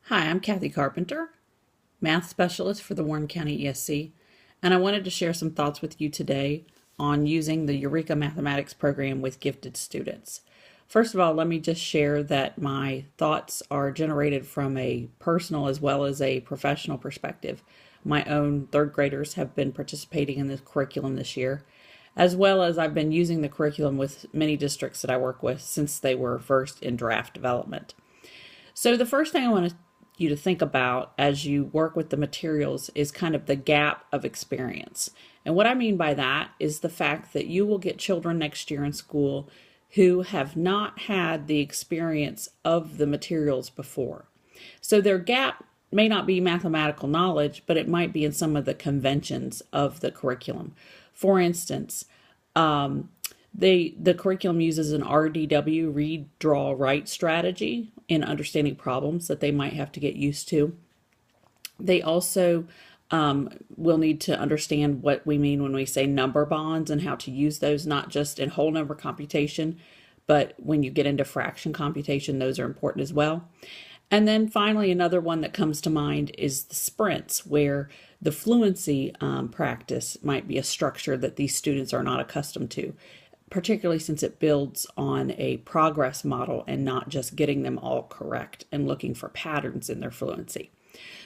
Hi, I'm Kathy Carpenter, math specialist for the Warren County ESC, and I wanted to share some thoughts with you today on using the Eureka mathematics program with gifted students. First of all, let me just share that my thoughts are generated from a personal as well as a professional perspective. My own third graders have been participating in this curriculum this year, as well as I've been using the curriculum with many districts that I work with since they were first in draft development. So the first thing I want you to think about as you work with the materials is kind of the gap of experience. And what I mean by that is the fact that you will get children next year in school who have not had the experience of the materials before. So their gap may not be mathematical knowledge, but it might be in some of the conventions of the curriculum. For instance, the curriculum uses an RDW, read, draw, write strategy in understanding problems that they might have to get used to. They also will need to understand what we mean when we say number bonds and how to use those, not just in whole number computation, but when you get into fraction computation, those are important as well. And then finally, another one that comes to mind is the sprints, where the fluency practice might be a structure that these students are not accustomed to, particularly since it builds on a progress model and not just getting them all correct and looking for patterns in their fluency.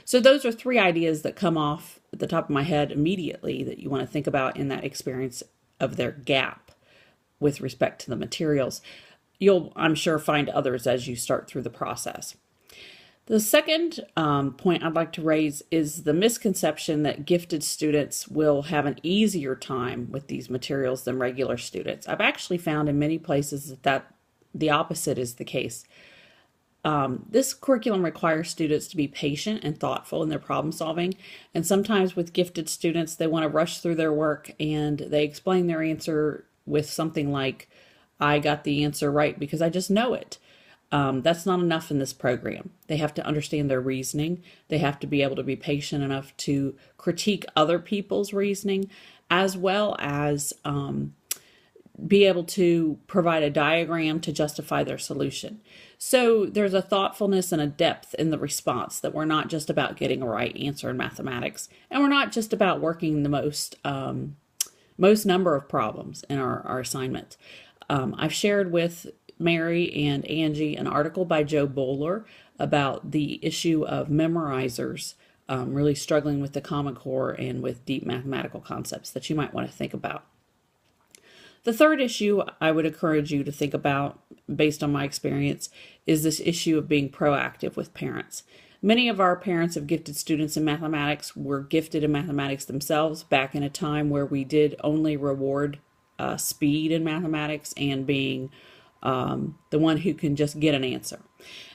So those are three ideas that come off at the top of my head immediately that you want to think about in that experience of their gap with respect to the materials. You'll, I'm sure, find others as you start through the process. The second point I'd like to raise is the misconception that gifted students will have an easier time with these materials than regular students. I've actually found in many places that the opposite is the case. This curriculum requires students to be patient and thoughtful in their problem solving, and sometimes with gifted students they want to rush through their work and they explain their answer with something like, "I got the answer right because I just know it." That's not enough in this program. They have to understand their reasoning. They have to be able to be patient enough to critique other people's reasoning, as well as be able to provide a diagram to justify their solution. So there's a thoughtfulness and a depth in the response, that we're not just about getting a right answer in mathematics, and we're not just about working the most number of problems in our assignment. I've shared with Mary and Angie an article by Joe Bowler about the issue of memorizers really struggling with the Common Core and with deep mathematical concepts that you might want to think about. The third issue I would encourage you to think about, based on my experience, is this issue of being proactive with parents. Many of our parents of gifted students in mathematics were gifted in mathematics themselves back in a time where we did only reward speed in mathematics and being the one who can just get an answer.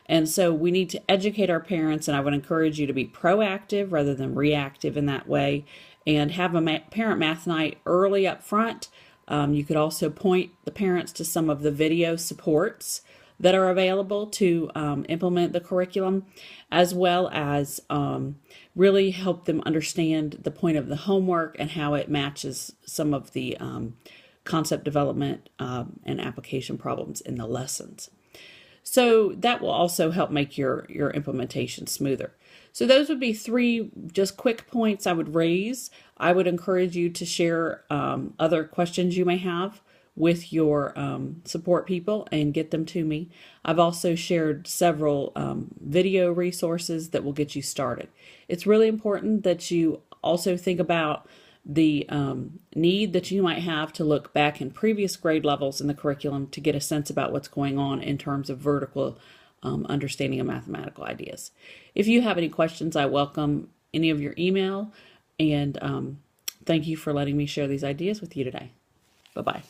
And so we need to educate our parents, and I would encourage you to be proactive rather than reactive in that way, and have a parent math night early up front. You could also point the parents to some of the video supports that are available to implement the curriculum, as well as really help them understand the point of the homework and how it matches some of the concept development and application problems in the lessons. So that will also help make your implementation smoother. So those would be three just quick points I would raise. I would encourage you to share other questions you may have with your support people and get them to me. I've also shared several video resources that will get you started. It's really important that you also think about the need that you might have to look back in previous grade levels in the curriculum to get a sense about what's going on in terms of vertical understanding of mathematical ideas. If you have any questions, I welcome any of your email, and thank you for letting me share these ideas with you today. Bye-bye.